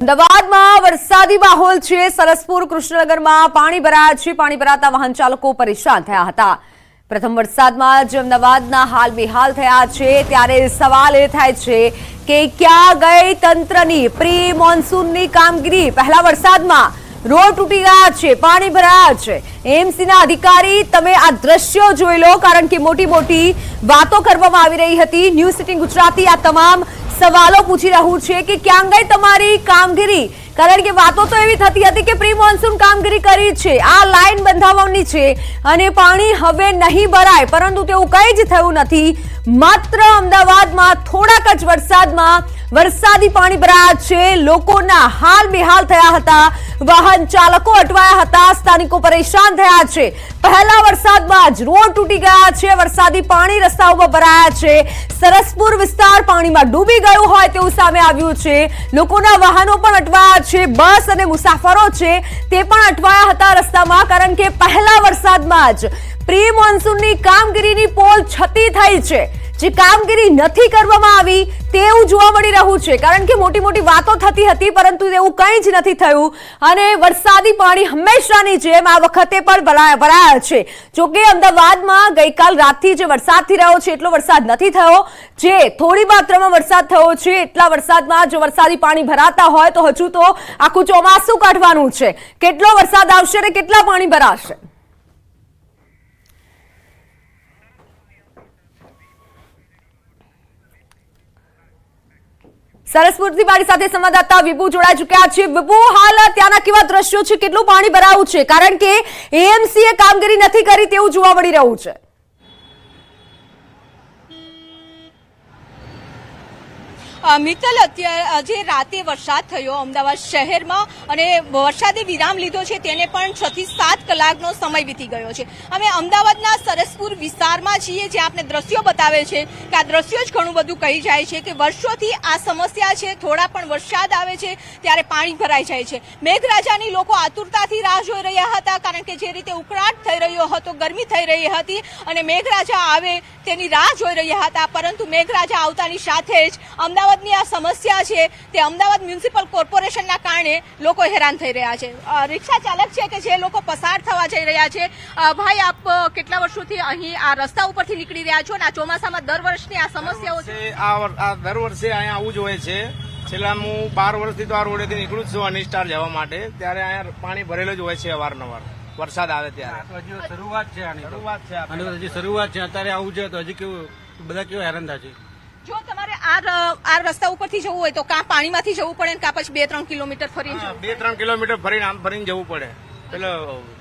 અમદાવાદમાં વરસાદી માહોલ છે। સરસપુર કૃષ્ણનગરમાં પાણી ભરાયા છે। પાણી ભરાતા વાહન ચાલકો પરેશાન થયા હતા। પ્રથમ વરસાદમાં જ અમદાવાદના હાલ બેહાલ થયા છે, ત્યારે સવાલ એ થાય છે કે ક્યાં ગઈ તંત્રની પ્રી મોન્સૂનની કામગીરી। પહેલા વરસાદમાં રોડ તૂટી ગયા છે, પાણી ભરાયા છે। એમસીના અધિકારી, તમે આ દ્રશ્યો જોઈ લો, કારણ કે મોટી મોટી વાતો કરવામાં આવી રહી હતી। ન્યૂઝ 18 ગુજરાતી આ તમામ સવાલો પૂછી રહ્યું છે કે ક્યાં ગઈ તમારી કામગીરી, કારણ કે વાતો તો એવી થતી હતી કે પ્રી મોન્સૂન કામગીરી કરી છે, આ લાઈન બંધાવવાની છે અને પાણી હવે નહીં ભરાય, પરંતુ તેવું કંઈ જ થયું નથી। માત્ર અમદાવાદમાં થોડાક જ વરસાદમાં વરસાદી પાણી ભરાયા છે। લોકોના હાલ બેહાલ થયા હતા, વાહન ચાલકો અટવાયા હતા, સ્થાનિકો પરેશાન થયા છે। પહેલા વરસાદમાં જ રોડ તૂટી ગયા છે, વરસાદી પાણી રસ્તાઓમાં ભરાયા છે। સરસપુર વિસ્તાર પાણીમાં ડૂબી ગયું હોય તેવું સામે આવ્યું છે। લોકોના વાહનો પણ અટવાયા છે, બસ અને મુસાફરો છે તે પણ અટવાયા હતા રસ્તામાં, કારણ કે પહેલા વરસાદમાં જ પ્રી મોન્સૂનની કામગીરીની પોલ છતી થઈ છે। જે કામગીરી નથી કરવામાં આવી તેવું જોવા મળી રહ્યું છે, કારણ કે મોટી મોટી વાતો થતી હતી, પરંતુ એવું કંઈ જ નથી થયું અને વરસાદી પાણી હંમેશાની જેમ આ વખતે પણ ભરાયા છે। જોકે અમદાવાદમાં ગઈકાલ રાતથી જે વરસાદ થઈ રહ્યો છે એટલો વરસાદ નથી થયો, જે થોડી માત્રામાં વરસાદ થયો છે એટલા વરસાદમાં જો વરસાદી પાણી ભરાતા હોય તો હજુ તો આખું ચોમાસું કાઢવાનું છે। કેટલો વરસાદ આવશે અને કેટલા પાણી ભરાશે? સરસપુરથી મારી સાથે સંવાદદાતા વિભુ જોડાઈ ચુક્યા છે। વિભુ, હાલ ત્યાંના કેવા દ્રશ્યો છે, કેટલું પાણી ભરાયું છે, કારણ કે એએમસીએ કામગીરી નથી કરી તેવું જોવા મળી રહ્યું છે? મિત્તલ, આજે રાતે વરસાદ થયો અમદાવાદ શહેરમાં અને વરસાદે વિરામ લીધો છે, તેને પણ 6 થી 7 કલાકનો સમય વીતી ગયો છે। અમે અમદાવાદના સરસપુર વિસ્તારમાં છીએ, જ્યાં આપણે દ્રશ્યો બતાવે છે કે આ દ્રશ્યો જ ઘણું બધું કહી જાય છે કે વર્ષોથી આ સમસ્યા છે। થોડા પણ વરસાદ આવે છે ત્યારે પાણી ભરાઈ જાય છે। મેઘરાજાની લોકો આતુરતાથી રાહ જોઈ રહ્યા હતા, કારણ કે જે રીતે ઉકળાટ થઈ રહ્યો હતો, ગરમી થઈ રહી હતી અને મેઘરાજા આવે તેની રાહ જોઈ રહ્યા હતા, પરંતુ મેઘરાજા આવતાની સાથે જ અમદાવાદની આ સમસ્યા છે તે અમદાવાદ મ્યુનિસિપલ કોર્પોરેશનના કારણે લોકો હેરાન થઈ રહ્યા છે। રિક્ષા ચાલક છે કે જે લોકો પસાર થવા જઈ રહ્યા છે। ભાઈ, આપ કેટલા વર્ષોથી અહીં આ રસ્તા ઉપરથી નીકળી રહ્યા છો અને આ ચોમાસામાં દર વર્ષની આ સમસ્યાઓ છે? આ દર વર્ષે અહીંયા આવું જ હોય છે। છેલ્લા હું 12 વર્ષથી તો આ રોડેથી નીકળું જ છું અનિસ્ટાર જવા માટે, ત્યારે અહીંયા પાણી ભરેલું જ હોય છે અવારનવાર વરસાદ આવે ત્યારે। શરૂઆત છે, અત્યારે આવું છે તો હજી કેવું બધા કેવું હેરાન થાય છે। જો તમારે આ રસ્તા ઉપરથી જવું હોય તો કાં પાણીમાંથી જવું પડે ને કાં પછી 2-3 કિલોમીટર ફરીને જવું? 2-3 કિલોમીટર ફરીને આમ ફરીને જવું પડે। પેલો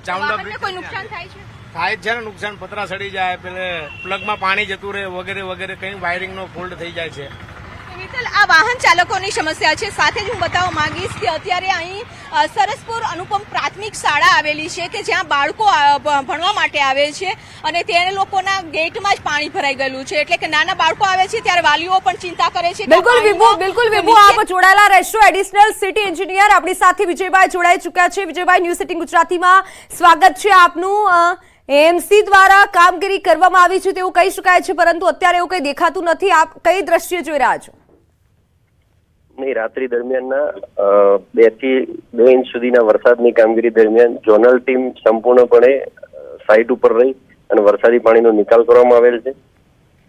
ચાઉંડા બ્રિજ કોઈ નુકસાન થાય છે? થાય જ છે ને નુકસાન, પતરા સડી જાય, પેલે પ્લગમાં પાણી જતું રહે વગેરે વગેરે, કઈ વાયરિંગનો ફોલ્ટ થઈ જાય છે। મિત્તલ, આ વાહન ચાલકોની સમસ્યા છે। સાથે જ હું બતાવવા માંગીશ કે અત્યારે અહીં સરસપુર અનુપમ પ્રાથમિક શાળા આવેલી છે કે જ્યાં બાળકો ભણવા માટે આવે છે અને તે લોકોના ગેટમાં જ પાણી ભરાઈ ગયેલું છે, એટલે કે નાના બાળકો આવે છે ત્યારે વાલીઓ પણ ચિંતા કરે છે। બિલકુલ વિભુ, આપ જોડાયેલા રહેશો। એડિશનલ સિટી એન્જિનિયર આપણી સાથે વિજયભાઈ જોડાઈ ચુક્યા છે। વિજયભાઈ, ન્યૂઝ 18 ગુજરાતીમાં સ્વાગત છે આપનું। એએમસી દ્વારા કામગીરી કરવામાં આવી છે તેવું કહી શકાય છે, પરંતુ અત્યારે એવું કંઈ દેખાતું નથી, આપ કઈ દ્રશ્ય જોઈ રહ્યા છો? નહીં, રાત્રિ દરમિયાનના 2 થી 2 ઇંચ સુધીના વરસાદની કામગીરી દરમિયાન ઝોનલ ટીમ સંપૂર્ણપણે સાઇટ ઉપર રહી અને વરસાદી પાણીનો નિકાલ કરવામાં આવેલ છે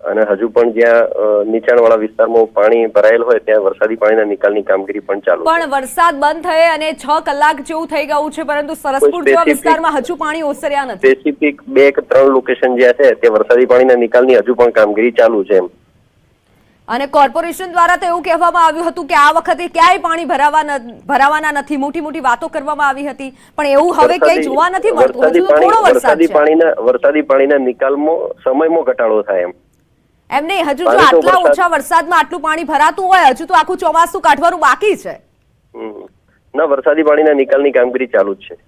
અને હજુ પણ જ્યાં નીચાણવાળા વિસ્તારમાં પાણી ભરાયેલ હોય ત્યાં વરસાદી પાણીના નિકાલની કામગીરી પણ ચાલુ છે। પણ વરસાદ બંધ થયે અને 6 કલાક જેવું થઈ ગયું છે, પરંતુ સરસપુર જેવા વિસ્તારમાં હજુ પાણી ઓસર્યા નથી। સ્પેસિફિક 2 કે 3 લોકેશન જ્યાં છે તે વરસાદી પાણીના નિકાલની હજુ પણ કામગીરી ચાલુ છે એમ। અને કોર્પોરેશન દ્વારા તો એવું કહેવામાં આવ્યું હતું કે આ વખતે ક્યાંય પાણી ભરાવાના નથી, મોટી મોટી વાતો કરવામાં આવી હતી, પણ એવું હવે ક્યાંય જોવા નથી મળતું। હજુ તો થોડો વરસાદ છે। વરસાદી પાણીના નિકાલમાં સમયમાં ઘટાડો થાય એમ નહીં, હજુ જો આટલા ઓછા વરસાદમાં આટલું પાણી ભરાતું હોય, હજુ તો આખું ચોમાસું કાઢવાનું બાકી છે। ના, વરસાદી પાણીના નિકાલની કામગીરી ચાલુ જ છે।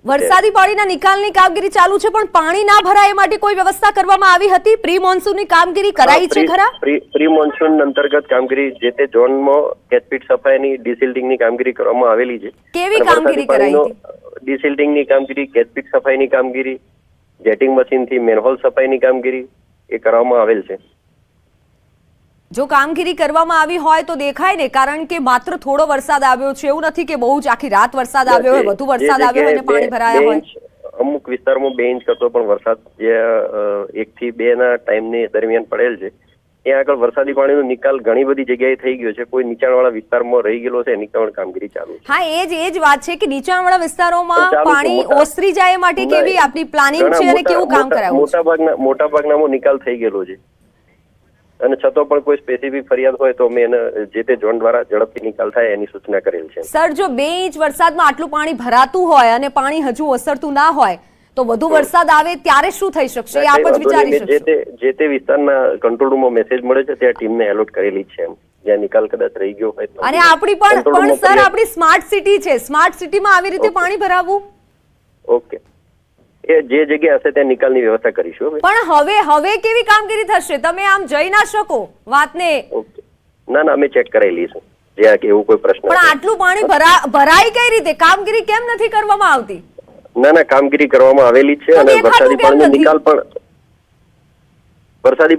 વરસાદી પાણીના નિકાલની કામગીરી ચાલુ છે, પણ પાણી ના ભરાય એ માટે કોઈ વ્યવસ્થા કરવામાં આવી હતી? પ્રી મોન્સૂનની કામગીરી કરાઈ છે ખરા? પ્રી મોન્સૂન અંતર્ગત કામગીરી જે તે ઝોનમાં કેચપીટ સફાઈની ડિસિલ્ટિંગની કામગીરી કરવામાં આવેલી છે। કેવી કામગીરી કરાઈ હતી? ડિસિલ્ટિંગની કામગીરી, કેચપીટ સફાઈની કામગીરી, જેટિંગ મશીનથી મેનહોલ સફાઈની કામગીરી એ કરવામાં આવેલ છે। જો કામગીરી કરવામાં આવી હોય તો દેખાય ને, કારણ કે માત્ર થોડો વરસાદ આવ્યો છે, એવું નથી કે બહુ જ આખી રાત વરસાદ આવ્યો હોય, વધુ વરસાદ આવ્યો હોય અને પાણી ભરાયા હોય. અમુક વિસ્તારમાં 2 ઇંચ કરતો પણ વરસાદ જે 1 થી 2 ના ટાઈમની દરમિયાન પડેલ છે, ત્યાં આગળ વરસાદી પાણીનો નિકાલ ઘણી બધી જગ્યાએ થઈ ગયો છે. કોઈ નીચાણવાળા વિસ્તારમાં રહી ગયેલો છે એની પણ કામગીરી ચાલુ છે. હા, એ જ વાત છે કે નીચાણવાળા વિસ્તારોમાં પાણી ઓસરી જાય એ માટે કેવી આપની પ્લાનિંગ છે અને કેવું કામ કરાયું છે? મોટાભાગનામાં નિકાલ થઈ ગયેલો છે અને છતાં પણ કોઈ સ્પેસિફિક ફરિયાદ હોય તો અમે એને જે તે ઝોન દ્વારા ઝડપથી નિકાલ થાય એની સૂચના કરેલ છે. સર, જો 2 ઇંચ વરસાદમાં આટલું પાણી ભરાતું હોય અને પાણી હજુ ઓસરતું ના હોય તો વધુ વરસાદ આવે ત્યારે શું થઈ શકશે? આપ જ વિચારી શકશો. જે તે વિસ્તારના કંટ્રોલ રૂમમાં મેસેજ મળે છે ત્યાં ટીમને એલોટ કરેલી છે, જ્યાં નિકાલ કદાચ રહી ગયો હોય. અને આપણી પણ સર આપણી સ્માર્ટ સિટી છે, સ્માર્ટ સિટીમાં આવી રીતે પાણી ભરાવવું. ઓકે, એ જે જગ્યા હશે ત્યાં નિકાલની વ્યવસ્થા કરીશું. પણ હવે કેવી કામગીરી થશે? તમે આમ જઈ ના શકો વાતને. ઓકે, ના અમે ચેક કરાવી લઈશું જ્યાં એવું કોઈ પ્રશ્ન. પણ આટલું પાણી ભરાય કઈ રીતે? કામગીરી કેમ નથી કરવામાં આવતી? ના કામગીરી કરવામાં આવેલી છે અને વરસાદી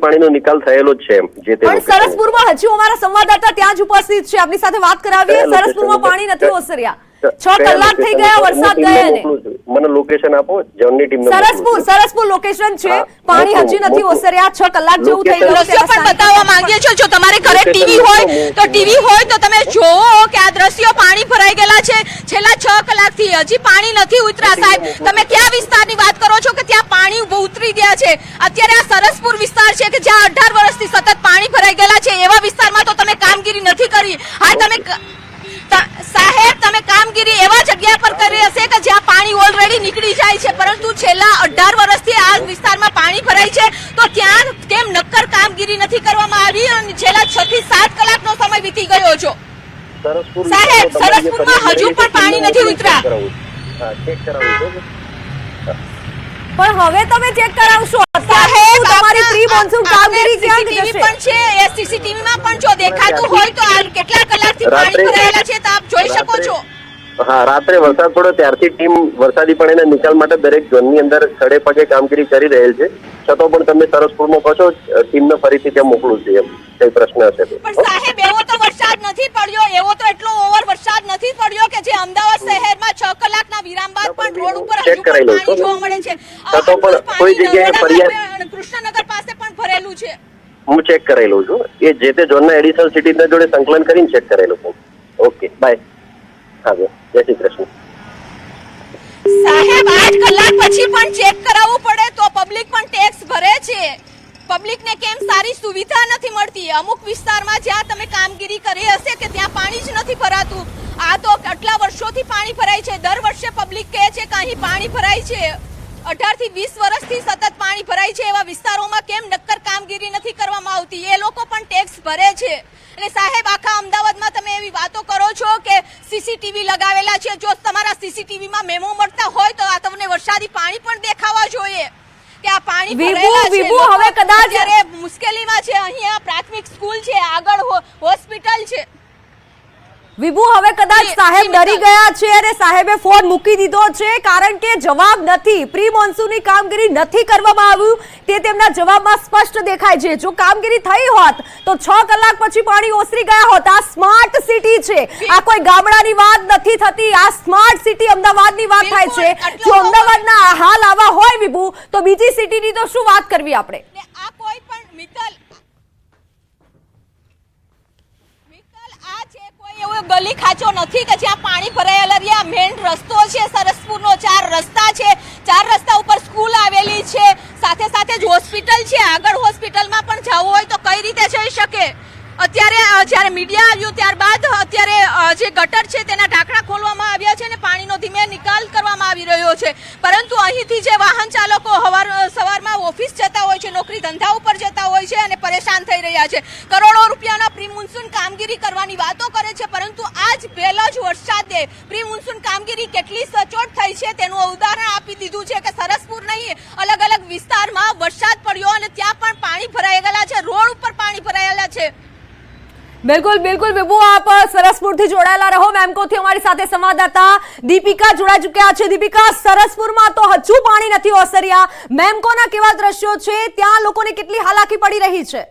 પાણીનો નિકાલ થયેલો જ છે. જે તે પણ સરસપુરમાં હજુ અમારા સંવાદદાતા ત્યાં જ ઉપસ્થિત છે, આપની સાથે વાત કરાવીએ. સરસપુરમાં પાણી નથી ઓસર્યા, 6 કલાક થઈ ગયા વરસાદ ગયા ને. મને લોકેશન આપો, ઝોનની ટીમ. સરસપુર લોકેશન છે, પાણી હજી નથી ઓસર્યા, 6 કલાક જેવું થઈ ગયું. દ્રશ્યો પણ બતાવવા માંગીએ છીએ. જો તમારે ઘરે ટીવી હોય તો તમે જોવો કે આ દ્રશ્યો પાણી ભરાઈ ગયેલા છે. છેલ્લા 6 કલાકથી હજી પાણી નથી ઉતર્યા. સાહેબ, તમે કયા વિસ્તારની વાત કરો છો કે ત્યાં પાણી ઉતરી ગયા છે? અત્યારે આ સરસપુર વિસ્તાર છે કે જ્યાં 18 વર્ષથી સતત પાણી ભરાઈ ગયેલા છે, એવા વિસ્તારમાં તો તમે કામગીરી નથી કરી. હા, તમે કામગીરી એવા જગ્યા પર કરી હશે કે જ્યાં પાણી ઓલરેડી નીકળી જાય છે, પરંતુ છેલ્લા 18 વર્ષથી આ વિસ્તારમાં પાણી ભરાય છે તો ત્યાં કેમ નક્કર કામગીરી નથી કરવામાં આવી અને છેલ્લા 6 થી 7 કલાકનો સમય વીતી ગયો છે? સાહેબ, સરસપુરમાં હજુ પણ પાણી નથી ઉતર્યા. પણ હવે તમે ચેક કરાવશો. તમારી પ્રી મોન્સૂન કામગીરી ક્યાં જશે? પણ છે એ સીસીટીવીમાં પણ જો દેખાતું હોય તો આ કેટલા કલાકથી પાણી ભરાયેલા છે તો આપ જોઈ શકો છો. હા, રાત્રે વરસાદ પડ્યો ત્યારથી ટીમ વરસાદી પાણીના નિકાલ માટે દરેક ઝોનની અંદર ખડે પગે કામગીરી કરી રહેલ છે. છતાં પણ તમે સરસપુરમાં કહો છો ટીમને ફરીથી ત્યાં મોકલું છે, એમ કઈ પ્રશ્ન હશે તો. પણ સાહેબ, એવો તો વરસાદ નથી પડ્યો, એવો તો એટલો ઓવર વરસાદ નથી પડ્યો કે જે અમદાવાદ શહેરમાં 6 કલાકના વિરામ બાદ પણ રોડ ઉપર હજુ પણ પાણી જોવા મળે છે. છતાં પણ કોઈ જગ્યાએ ફરિયાદ કૃષ્ણનગર પાસે પણ ભરેલું છે. હું ચેક કરેલું છું, એ જે તે ઝોનના એડિશનલ સિટીઝના જોડે સંકલન કરીને ચેક કરેલું છું. Okay, bye. હા, જય શ્રી કૃષ્ણ. સાહેબ, 8 કલાક પછી પણ ચેક કરાવવું પડે તો પબ્લિક પણ ટેક્સ ભરે છે. પબ્લિકને કેમ સારી સુવિધા નથી મળતી? અમુક વિસ્તારમાં જ્યાં તમે કામગીરી કરી હશે કે ત્યાં પાણી જ નથી ભરાતું. આ તો આટલા વર્ષોથી પાણી ભરાય છે. દર વર્ષે પબ્લિક કહે છે કે અહીં પાણી ભરાય છે. 18 થી 20 વર્ષથી સતત પાણી ભરાય છે. એવા વિસ્તારોમાં કેમ નક્કર કામગીરી નથી કરવામાં આવતી? એ લોકો પણ ટેક્સ ભરે છે. એટલે સાહેબ, આખા અમદાવાદમાં તમે એવી વાતો કરો છો કે સીસીટીવી લગાવેલા છે. જો તમારા સીસીટીવીમાં મેમો મળતા હોય તો આ તમને વરસાદી પાણી પણ દેખાવા જોઈએ કે આ પાણી ભરેલા છે. હવે કદાચ જ્યારે મુશ્કેલીમાં છે. અહીંયા પ્રાથમિક સ્કૂલ છે, આગળ હોસ્પિટલ છે. વિભુ, હવે કદાચ સાહેબ ડરી ગયા છે અને સાહેબે ફોન મૂકી દીધો છે, કારણ કે જવાબ નથી. પ્રી મોન્સૂનની કામગીરી નથી કરવામાં આવ્યું તે તેમના જવાબમાં સ્પષ્ટ દેખાય છે. જો કામગીરી થઈ હોત તો 6 કલાક પછી પાણી ઓસરી ગયા હોત. આ સ્માર્ટ સિટી છે, આ કોઈ ગામડાની વાત નથી થતી. આ સ્માર્ટ સિટી અમદાવાદની વાત થાય છે. જો અમદાવાદના હાલ આવા હોય વિભુ, તો બીજી સિટીની તો શું વાત કરવી આપણે? આ કોઈ પણ મિત્તલ આ છે, કોઈ એવો ગલી ખાચો નથી કે જ્યાં પાણી ભરાયેલા રહ્યા. મેઇન રસ્તો છે સરસપુરનો, 4 રસ્તા છે. 4 રસ્તા ઉપર સ્કૂલ આવેલી છે, સાથે સાથે જ હોસ્પિટલ છે. આગળ હોસ્પિટલમાં પણ જવું હોય તો કઈ રીતે જઈ શકે? અત્યારે જ્યારે મીડિયા આવ્યું ત્યારબાદ અત્યારે જે ગટર છે તેના ઢાંકણા ખોલવામાં આવ્યા છે અને પાણીનો ધીમે નિકાલ કરવામાં આવી રહ્યો છે. પરંતુ અહીંથી જે વાહન ચાલકો સવારમાં ઓફિસ જતા હોય છે, નોકરી ધંધા ઉપર જતા હોય છે અને પરેશાન થઈ રહ્યા છે. કરોડો રૂપિયાના પ્રી મોન્સૂન કામગીરી કરવાની વાતો કરે છે, પરંતુ આજ પહેલા જ વરસાદે પ્રી મોન્સૂન કામગીરી કેટલી સચોટ થઈ છે તેનું ઉદાહરણ આપી દીધું છે કે સરસપુર નહીં, અલગ અલગ વિસ્તારમાં વરસાદ પડ્યો અને ત્યાં પણ પાણી ભરાઈ ગયેલા છે, રોડ ઉપર પાણી ભરાયેલા છે. બિલકુલ વિભુ, આપ સરસપુરથી જોડાયેલા રહો. મેમકોથી અમારી સાથે સંવાદદાતા દીપિકા જોડાઈ ચૂક્યા છે. દીપિકા, સરસપુરમાં તો હજુ પાણી નથી ઓસર્યા. મેમકોના કેવા દ્રશ્યો છે? ત્યાં લોકોને કેટલી હાલાકી પડી રહી છે?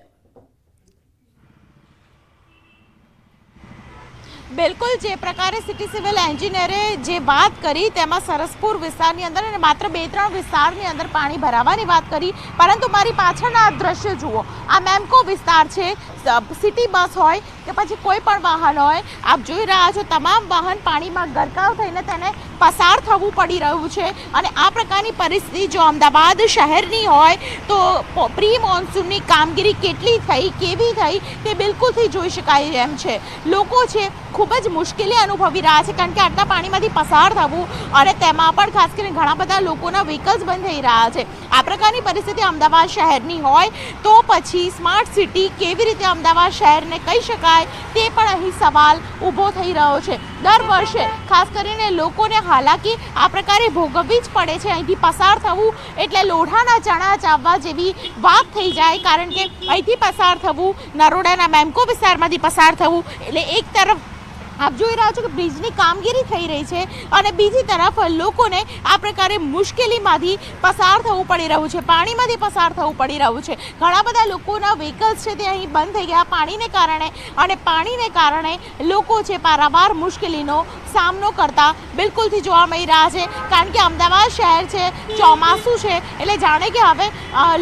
બિલકુલ જે પ્રકારે સિટી સિવિલ એન્જિનિયરે જે વાત કરી તેમાં સરસપુર વિસ્તારની અંદર અને માત્ર 2-3 વિસ્તારની અંદર પાણી ભરાવાની વાત કરી, પરંતુ મારી પાછળના આ દ્રશ્ય જુઓ, આ મેમકો વિસ્તાર છે. સિટી બસ હોય કે પછી કોઈ પણ વાહન હોય, આપ જોઈ રહ્યા છો તમામ વાહન પાણીમાં ગરકાવ થઈને તેને પસાર થવું પડી રહ્યું છે. અને આ પ્રકારની પરિસ્થિતિ જો અમદાવાદ શહેરની હોય તો પ્રી મોન્સૂનની કામગીરી કેટલી થઈ, કેવી થઈ તે બિલકુલથી જોઈ શકાય એમ છે. લોકો છે ખૂબ જ મુશ્કેલી અનુભવી રહ્યા છે, કારણ કે આટલા પાણીમાંથી પસાર થવું અને તેમાં પણ ખાસ કરીને ઘણા બધા લોકોના વ્હીકલ્સ બંધ થઈ રહ્યા છે. આ પ્રકારની પરિસ્થિતિ અમદાવાદ શહેરની હોય તો પછી સ્માર્ટ સિટી કેવી રીતે અમદાવાદ શહેરને કહી શકાય તે પણ અહીં સવાલ ઊભો થઈ રહ્યો છે. દર વર્ષે ખાસ કરીને લોકોને હાલાકી આ પ્રકારે ભોગવવી જ પડે છે. અહીંથી પસાર થવું એટલે લોઢાના ચણા ચાવવા જેવી વાત થઈ જાય, કારણ કે અહીંથી પસાર થવું, નરોડાના મેમકો વિસ્તારમાંથી પસાર થવું એટલે એક તરફ આપ જોઈ રહ્યા છો કે બ્રિજની કામગીરી થઈ રહી છે અને બીજી તરફ લોકોને આ પ્રકારે મુશ્કેલીમાંથી પસાર થવું પડી રહ્યું છે, પાણીમાંથી પસાર થવું પડી રહ્યું છે. ઘણા બધા લોકોના વ્હીકલ્સ છે તે અહીં બંધ થઈ ગયા પાણીને કારણે, અને પાણીને કારણે લોકો છે પારાવાર મુશ્કેલીનો સામનો કરતા બિલકુલથી જોવા મળી રહ્યા છે. કારણ કે અમદાવાદ શહેર છે, ચોમાસું છે એટલે જાણે કે હવે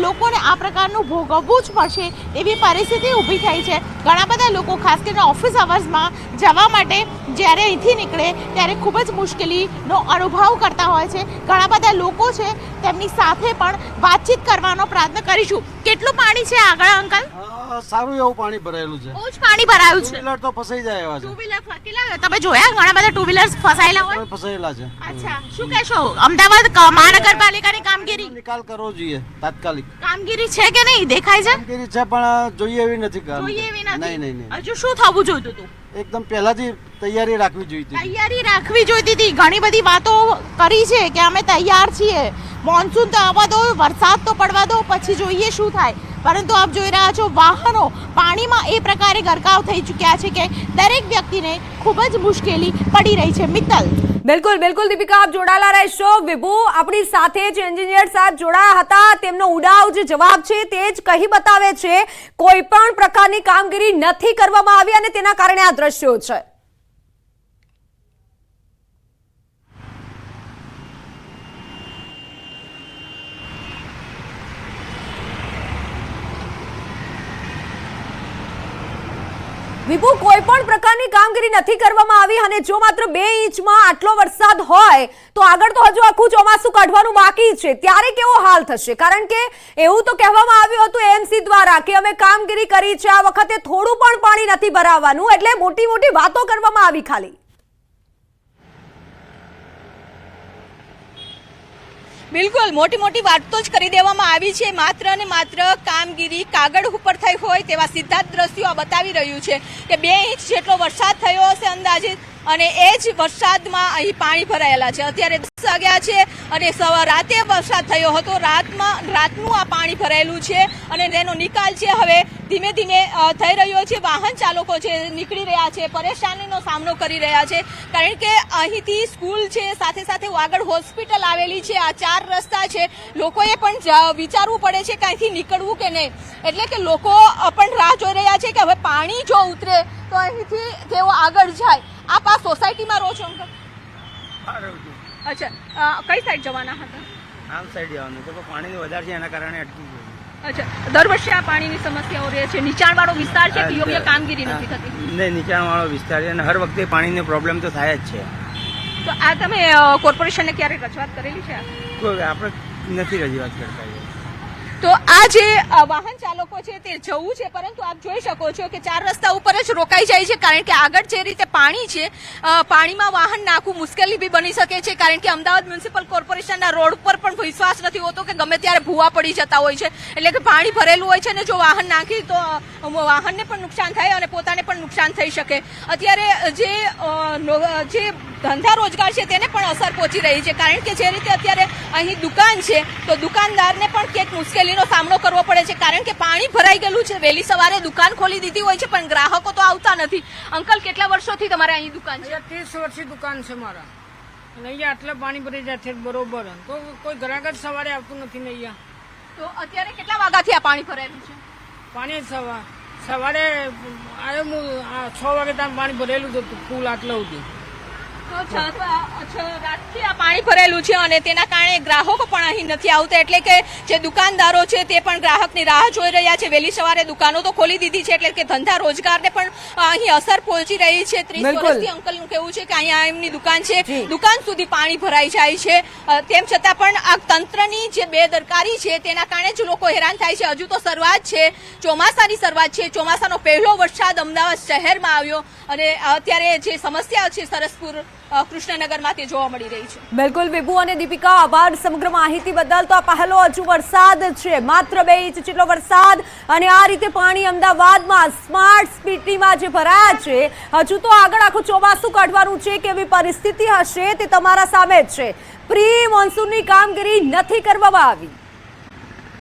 લોકોને આ પ્રકારનું ભોગવવું જ પડશે એવી પરિસ્થિતિ ઊભી થઈ છે. ઘણા બધા લોકો ખાસ કરીને ઓફિસ અવર્સમાં જવા માટે જ્યારે અહીંથી નીકળે ત્યારે ખૂબ જ મુશ્કેલીનો અનુભવ કરતા હોય છે. ઘણા બધા લોકો છે તેમની સાથે પણ વાતચીત કરવાનો પ્રયત્ન કરીશું. કેટલું પાણી છે આગળ અંકલ? સારું એવું પાણી ભરાયેલું છે. બહુ જ પાણી ભરાયું છે. ટુ વ્હીલર તો ફસાઈ જાય એવા છે. ટુ વ્હીલર કેટલા તમે જોયા ઘણા બધા ટુ વ્હીલર્સ ફસાયેલા હોય? ફસાયેલા છે. અચ્છા, શું કહેશો અમદાવાદ મહાનગરપાલિકાની કામગીરી? નિકાલ કરવો જોઈએ તાત્કાલિક. કામગીરી છે કે નહીં દેખાય છે? કામગીરી છે પણ જોઈએ એવી નથી. જોઈએ એવી નથી. નહીં. હજુ શું થવું જોઈતું હતું? એકદમ પહેલાથી તૈયારી રાખવી જોઈતી. તૈયારી રાખવી જોઈતી હતી. ઘણી બધી વાતો કરી છે કે અમે તૈયાર છીએ, મોન્સૂન તો આવવા દો, વરસાદ તો પડવા દો, પછી જોઈએ શું થાય. પરંતુ આપ જોઈ રહ્યા છો વાહનો પાણીમાં એ પ્રકારે ગરકાવ થઈ ચૂક્યા છે કે દરેક વ્યક્તિને ખૂબ જ મુશ્કેલી પડી રહી છે. મિત્તલ, બિલકુલ દીપિકા, આપ જોડાયેલા રહેશો. વિભુ આપણી સાથે જ એન્જિનિયર સાહેબ જોડાયા હતા. તેમનો ઉડાવ જે જવાબ છે તે જ કહી બતાવે છે કોઈ પણ પ્રકારની કામગીરી નથી કરવામાં આવી અને તેના કારણે આ દ્રશ્યો છે. વિભુ, કોઈ પણ પ્રકારની કામગીરી નથી કરવામાં આવી અને જો માત્ર 2 ઇંચમાં આટલો વરસાદ હોય તો આગળ તો હજુ આખું ચોમાસું કાઢવાનું બાકી છે. ત્યારે કેવો હાલ થશે? કારણ કે એવું તો કહેવામાં આવ્યું હતું એએમસી દ્વારા કે અમે કામગીરી કરી છે, આ વખતે થોડું પણ પાણી નથી ભરાવાનું, એટલે મોટી મોટી વાતો કરવામાં આવી ખાલી. બિલકુલ મોટી મોટી વાતો જ કરી દેવામાં આવી છે. માત્ર ને માત્ર કામગીરી કાગળ ઉપર થઈ હોય તેવા સીધા દ્રશ્યો બતાવી રહ્યું છે કે 2 ઇંચ જેટલો વરસાદ થયો હશે અંદાજિત, અને એ જ વરસાદમાં અહીં પાણી ભરાયેલા છે. અત્યારે 10 વાગ્યા છે અને રાતે વરસાદ થયો હતો. રાતનું આ પાણી ભરાયેલું છે અને તેનો નિકાલ છે હવે ધીમે ધીમે થઈ રહ્યો છે. વાહન ચાલકો છે નીકળી રહ્યા છે, પરેશાનીનો સામનો કરી રહ્યા છે, કારણ કે અહીંથી સ્કૂલ છે, સાથે સાથે આગળ હોસ્પિટલ આવેલી છે. આ 4 રસ્તા છે. લોકોએ પણ વિચારવું પડે છે કે અહીંથી નીકળવું કે નહીં. એટલે કે લોકો પણ રાહ જોઈ રહ્યા છે કે હવે પાણી જો ઉતરે તો અહીંથી તેઓ આગળ જાય. આપ આ સોસાયટીમાં રહો છો અંકલ? અચ્છા, કઈ સાઈડ જવાના હતા? આમ સાઈડ જવાનું તો પાણીની વધારે છે એના કારણે અટકી ગયું. અચ્છા, દર વર્ષે આ પાણીની સમસ્યાઓ રહે છે. નીચાણવાળો વિસ્તાર છે કે યોગ્ય કામગીરી નથી થતી? નહીં, નીચાણવાળો વિસ્તાર છે અને હર વખતે પાણીનો પ્રોબ્લેમ તો થાય જ છે. તો આ તમે કોર્પોરેશનને ક્યારે રજૂઆત કરેલી છે? આપણે નથી રજૂઆત કરતા. તો આ જે વાહન ચાલકો છે તે જવું છે, પરંતુ આપ જોઈ શકો છો કે 4 રસ્તા ઉપર જ રોકાઈ જાય છે, કારણ કે આગળ જે રીતે પાણી છે, પાણીમાં વાહન નાખવું મુશ્કેલી બી બની શકે છે. કારણ કે અમદાવાદ મ્યુનિસિપલ કોર્પોરેશનના રોડ પર પણ વિશ્વાસ નથી હોતો કે ગમે ત્યારે ભૂવા પડી જતા હોય છે. એટલે કે પાણી ભરેલું હોય છે ને જો વાહન નાખી તો વાહનને પણ નુકસાન થાય અને પોતાને પણ નુકસાન થઈ શકે. અત્યારે જે ધંધા રોજગાર છે તેને પણ અસર પહોંચી રહી છે, કારણ કે જે રીતે અત્યારે અહીં દુકાન છે તો દુકાનદારને પણ ક્યાંક મુશ્કેલીનો સામનો કરવો પડે છે, કારણ કે પાણી ભરાઈ ગયેલું છે. વહેલી સવારે દુકાન ખોલી દીધી હોય છે પણ ગ્રાહકો તો આવતા નથી. અંકલ, કેટલા વર્ષોથી તમારે અહીં દુકાન છે? 30 વર્ષથી દુકાન છે મારા, અને અહીંયા આટલા પાણી ભરી જાય છે બરોબર, તો કોઈ ગ્રાહક જ સવારે આવતું નથી ને અહીંયા. તો અત્યારે કેટલા વાગ્યાથી આ પાણી ભરાયેલું છે? પાણી સવારે આવ્યો હું 6 વાગે ત્યાં પાણી ભરેલું હતું ફૂલ આટલું સુધી. રાતથી આ પાણી ભરેલું છે અને તેના કારણે ગ્રાહકો પણ અહીં નથી આવતા, એટલે કે જે દુકાનદારો છે તે પણ ગ્રાહકની રાહ જોઈ રહ્યા છે. વહેલી સવારે દુકાનો તો ખોલી દીધી છે, એટલે કે ધંધા રોજગારને પણ અહીં અસર પહોંચી રહી છે. 30 વર્ષથી અંકલનું કહેવું છે કે અહીંયા એમની દુકાન છે, દુકાન સુધી પાણી ભરાઈ જાય છે. તેમ છતાં પણ આ તંત્રની જે બેદરકારી છે તેના કારણે જ લોકો હેરાન થાય છે. હજુ તો શરૂઆત છે, ચોમાસાની શરૂઆત છે. ચોમાસાનો પહેલો વરસાદ અમદાવાદ શહેરમાં આવ્યો અને અત્યારે જે સમસ્યા છે સરસપુર કૃષ્ણનગરમાં તે જોવા મળી રહી છે. બિલકુલ વિભુ અને દીપિકા, આભાર સમગ્ર માહિતી બદલ. તો આ પહેલો હજુ વરસાદ છે, માત્ર 2 ઇંચ જેટલો વરસાદ, અને આ રીતે પાણી અમદાવાદમાં સ્માર્ટ સિટીમાં જે ભરાયા છે. હજુ તો આગળ આખું ચોમાસું કાઢવાનું છે. કેવી પરિસ્થિતિ હશે તે તમારા સામે જ છે. પ્રી મોન્સૂનની કામગીરી નથી કરવામાં આવી.